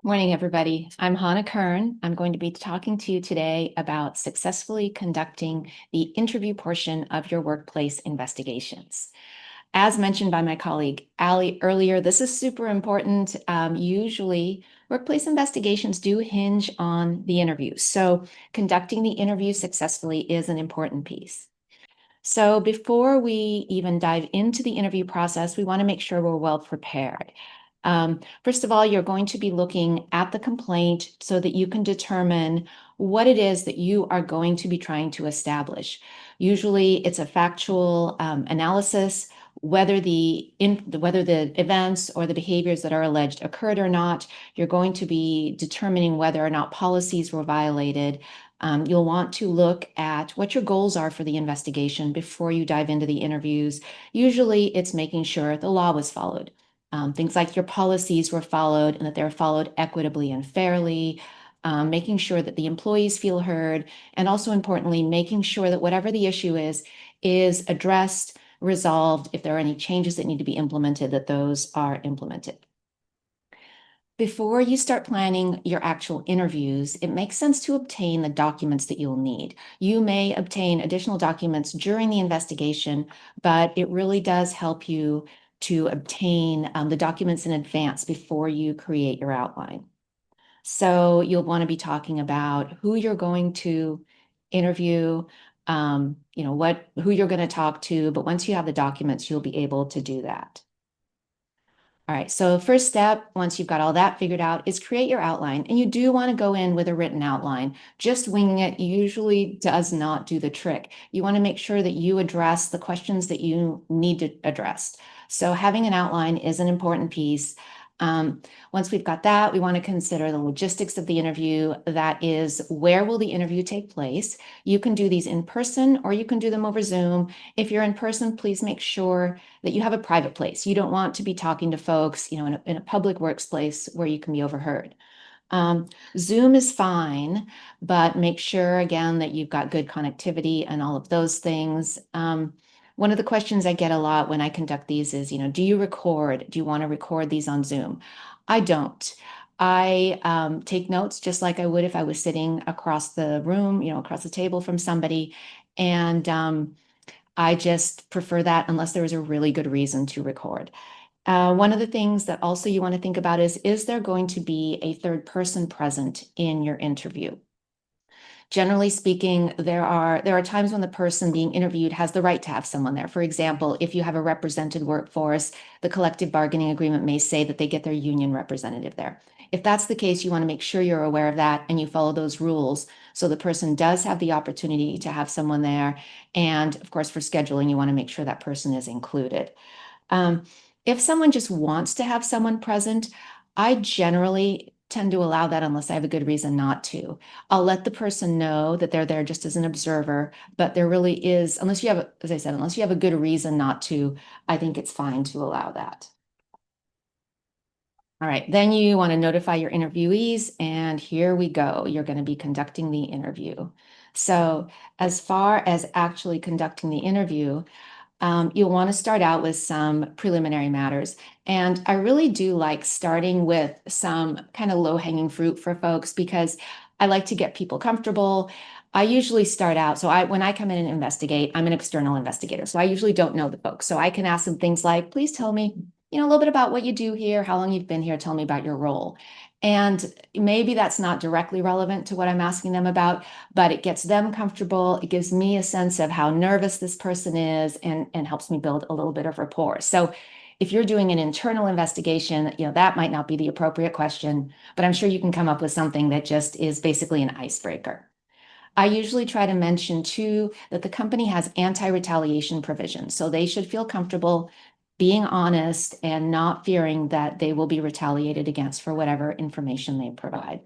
Morning, everybody. I'm Hana Kern. I'm going to be talking to you today about successfully conducting the interview portion of your workplace investigations. As mentioned by my colleague Ali earlier, this is super important. Usually, workplace investigations do hinge on the interview. So, conducting the interview successfully is an important piece. So before we even dive into the interview process, we want to make sure we're well prepared. First of all, you're going to be looking at the complaint so that you can determine what it is that you are going to be trying to establish. Usually it's a factual analysis, whether the events or the behaviors that are alleged occurred or not. You're going to be determining whether or not policies were violated. You'll want to look at what your goals are for the investigation before you dive into the interviews. Usually it's making sure the law was followed. Things like your policies were followed and that they're followed equitably and fairly, making sure that the employees feel heard, and also importantly, making sure that whatever the issue is addressed, resolved. If there are any changes that need to be implemented, that those are implemented. Before you start planning your actual interviews, it makes sense to obtain the documents that you'll need. You may obtain additional documents during the investigation, but it really does help you to obtain the documents in advance before you create your outline. So you'll want to be talking about who you're going to interview, who you're going to talk to, but once you have the documents, you'll be able to do that. All right, so first step, once you've got all that figured out, is create your outline. And you do want to go in with a written outline. Just winging it usually does not do the trick. You want to make sure that you address the questions that you need to address. So having an outline is an important piece. Once we've got that, we want to consider the logistics of the interview. That is, where will the interview take place? You can do these in person or you can do them over Zoom. If you're in person, please make sure that you have a private place. You don't want to be talking to folks, in a public workplace where you can be overheard. Zoom is fine, but make sure again that you've got good connectivity and all of those things. One of the questions I get a lot when I conduct these is, do you record? Do you want to record these on Zoom? I don't. I take notes just like I would if I was sitting across the room, across the table from somebody. And I just prefer that unless there is a really good reason to record. One of the things that also you want to think about is there going to be a third person present in your interview? Generally speaking, there are times when the person being interviewed has the right to have someone there. For example, if you have a represented workforce, the collective bargaining agreement may say that they get their union representative there. If that's the case, you want to make sure you're aware of that and you follow those rules so the person does have the opportunity to have someone there. And of course, for scheduling, you want to make sure that person is included. If someone just wants to have someone present, I generally tend to allow that unless I have a good reason not to. I'll let the person know that they're there just as an observer, but there really is, unless you have, as I said, unless you have a good reason not to, I think it's fine to allow that. All right, then you want to notify your interviewees, and here we go. You're going to be conducting the interview. So as far as actually conducting the interview, you'll want to start out with some preliminary matters. And I really do like starting with some kind of low-hanging fruit for folks because I like to get people comfortable. I usually start out, when I come in and investigate, I'm an external investigator. So I usually don't know the folks. So I can ask them things like, please tell me, a little bit about what you do here, how long you've been here, tell me about your role. And maybe that's not directly relevant to what I'm asking them about, but it gets them comfortable. It gives me a sense of how nervous this person is and helps me build a little bit of rapport. So if you're doing an internal investigation, that might not be the appropriate question, but I'm sure you can come up with something that just is basically an icebreaker. I usually try to mention too that the company has anti-retaliation provisions, so they should feel comfortable being honest and not fearing that they will be retaliated against for whatever information they provide.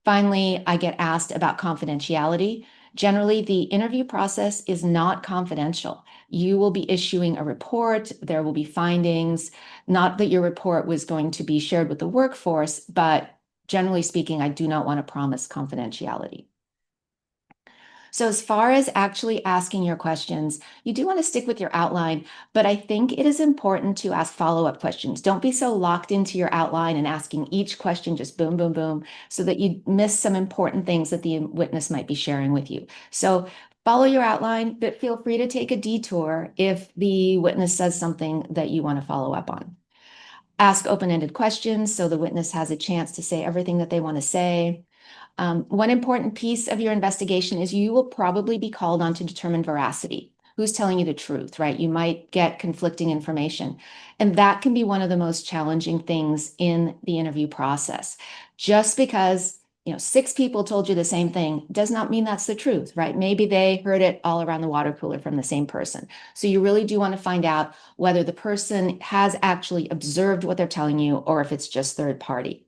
Finally, I get asked about confidentiality. Generally, the interview process is not confidential. You will be issuing a report, there will be findings, not that your report was going to be shared with the workforce, but generally speaking, I do not want to promise confidentiality. So as far as actually asking your questions, you do want to stick with your outline, but I think it is important to ask follow-up questions. Don't be so locked into your outline and asking each question just boom, boom, boom, so that you miss some important things that the witness might be sharing with you. So follow your outline, but feel free to take a detour if the witness says something that you want to follow up on. Ask open-ended questions so the witness has a chance to say everything that they want to say. One important piece of your investigation is you will probably be called on to determine veracity. Who's telling you the truth, right? You might get conflicting information. And that can be one of the most challenging things in the interview process. Just because, six people told you the same thing does not mean that's the truth, right? Maybe they heard it all around the water cooler from the same person. So you really do want to find out whether the person has actually observed what they're telling you or if it's just third party.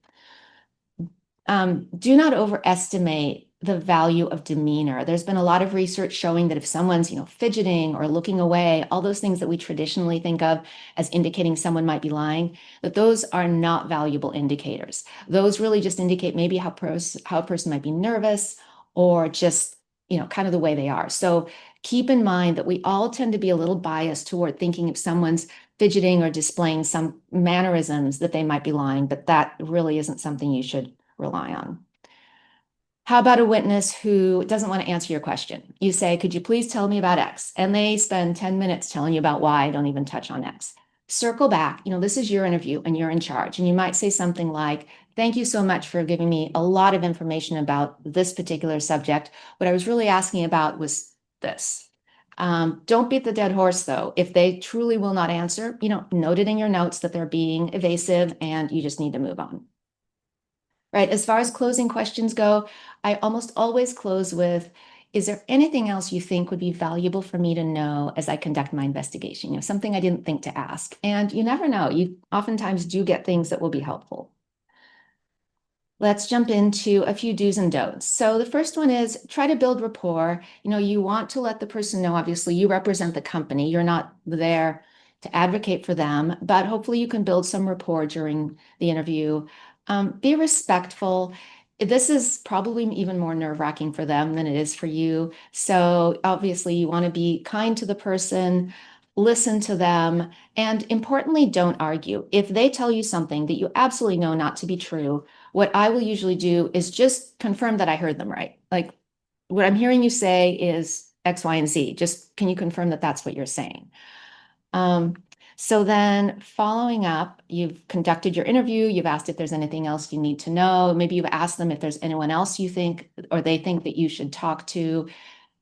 Do not overestimate the value of demeanor. There's been a lot of research showing that if someone's, fidgeting or looking away, all those things that we traditionally think of as indicating someone might be lying, that those are not valuable indicators. Those really just indicate maybe how a person might be nervous or just, kind of the way they are. So keep in mind that we all tend to be a little biased toward thinking if someone's fidgeting or displaying some mannerisms that they might be lying, but that really isn't something you should rely on. How about a witness who doesn't want to answer your question? You say, could you please tell me about X? And they spend 10 minutes telling you about Y, don't even touch on X. Circle back, this is your interview and you're in charge. And you might say something like, thank you so much for giving me a lot of information about this particular subject. What I was really asking about was this. Don't beat the dead horse, though. If they truly will not answer, note it in your notes that they're being evasive and you just need to move on. Right. As far as closing questions go, I almost always close with, is there anything else you think would be valuable for me to know as I conduct my investigation? Something I didn't think to ask. And you never know. You oftentimes do get things that will be helpful. Let's jump into a few do's and don'ts. So the first one is try to build rapport. You want to let the person know, obviously, you represent the company. You're not there to advocate for them, but hopefully you can build some rapport during the interview. Be respectful. This is probably even more nerve-wracking for them than it is for you. So obviously you want to be kind to the person, listen to them, and importantly, don't argue. If they tell you something that you absolutely know not to be true, what I will usually do is just confirm that I heard them right. Like, what I'm hearing you say is X, Y, and Z. Just can you confirm that that's what you're saying? Um, so then following up, you've conducted your interview, you've asked if there's anything else you need to know. Maybe you've asked them if there's anyone else you think or they think that you should talk to.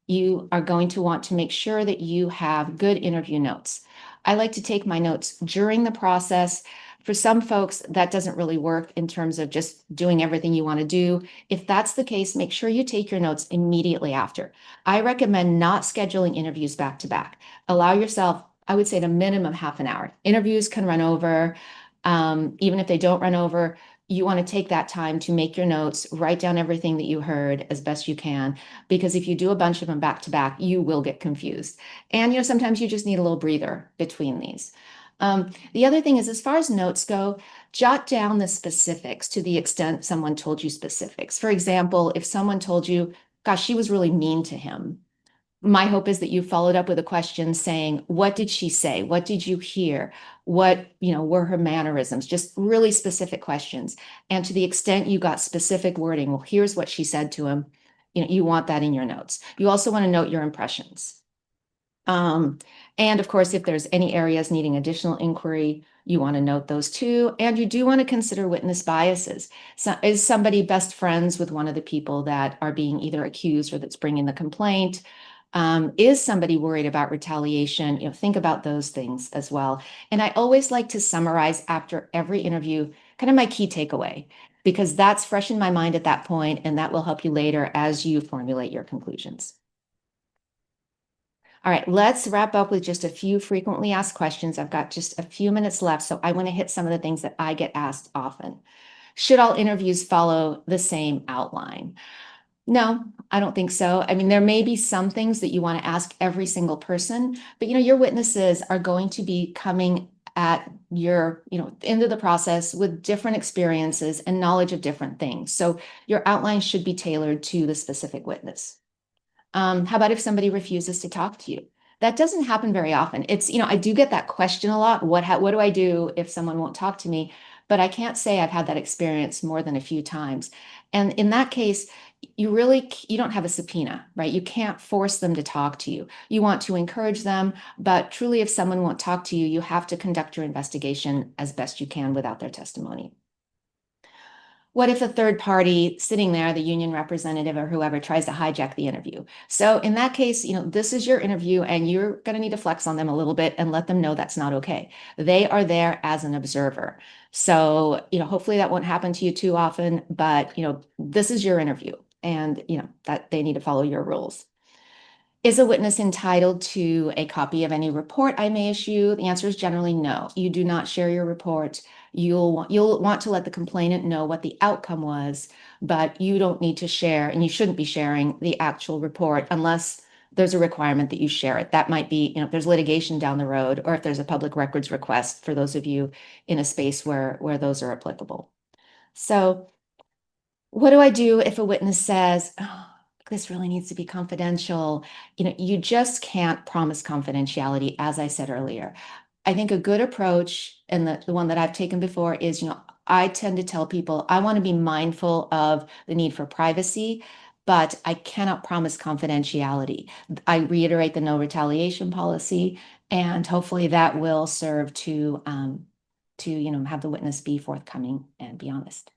You are going to want to make sure that you have good interview notes. I like to take my notes during the process. For some folks, that doesn't really work in terms of just doing everything you want to do. If that's the case, make sure you take your notes immediately after. I recommend not scheduling interviews back to back. Allow yourself, I would say, at a minimum half an hour. Interviews can run over. Even if they don't run over, you want to take that time to make your notes, write down everything that you heard as best you can, because if you do a bunch of them back to back, you will get confused. And, sometimes you just need a little breather between these. The other thing is, as far as notes go, jot down the specifics to the extent someone told you specifics. For example, if someone told you, gosh, she was really mean to him, my hope is that you followed up with a question saying, what did she say? What did you hear? What, were her mannerisms? Just really specific questions. And to the extent you got specific wording, well, here's what she said to him. You want that in your notes. You also want to note your impressions. And of course, if there's any areas needing additional inquiry, you want to note those too. And you do want to consider witness biases. So is somebody best friends with one of the people that are being either accused or that's bringing the complaint? Is somebody worried about retaliation? Think about those things as well. And I always like to summarize after every interview, kind of my key takeaway, because that's fresh in my mind at that point, and that will help you later as you formulate your conclusions. All right, let's wrap up with just a few frequently asked questions. I've got just a few minutes left, so I want to hit some of the things that I get asked often. Should all interviews follow the same outline? No, I don't think so. I mean, there may be some things that you want to ask every single person, but your witnesses are going to be coming at your, end of the process with different experiences and knowledge of different things. So your outline should be tailored to the specific witness. How about if somebody refuses to talk to you? That doesn't happen very often. I do get that question a lot. What do I do if someone won't talk to me? But I can't say I've had that experience more than a few times. And in that case, you don't have a subpoena, right? You can't force them to talk to you. You want to encourage them, but truly, if someone won't talk to you, you have to conduct your investigation as best you can without their testimony. What if a third party sitting there, the union representative or whoever, tries to hijack the interview? So in that case, this is your interview and you're going to need to flex on them a little bit and let them know that's not okay. They are there as an observer. So, hopefully that won't happen to you too often, but, this is your interview and, that they need to follow your rules. Is a witness entitled to a copy of any report I may issue? The answer is generally no. You do not share your report. You'll want to let the complainant know what the outcome was, but you don't need to share, and you shouldn't be sharing the actual report unless there's a requirement that you share it. That might be, if there's litigation down the road, or if there's a public records request for those of you in a space where those are applicable. So what do I do if a witness says, oh, this really needs to be confidential? You just can't promise confidentiality, as I said earlier. I think a good approach, and the one that I've taken before is, I tend to tell people I want to be mindful of the need for privacy, but I cannot promise confidentiality. I reiterate the no retaliation policy, and hopefully that will serve to have the witness be forthcoming and be honest.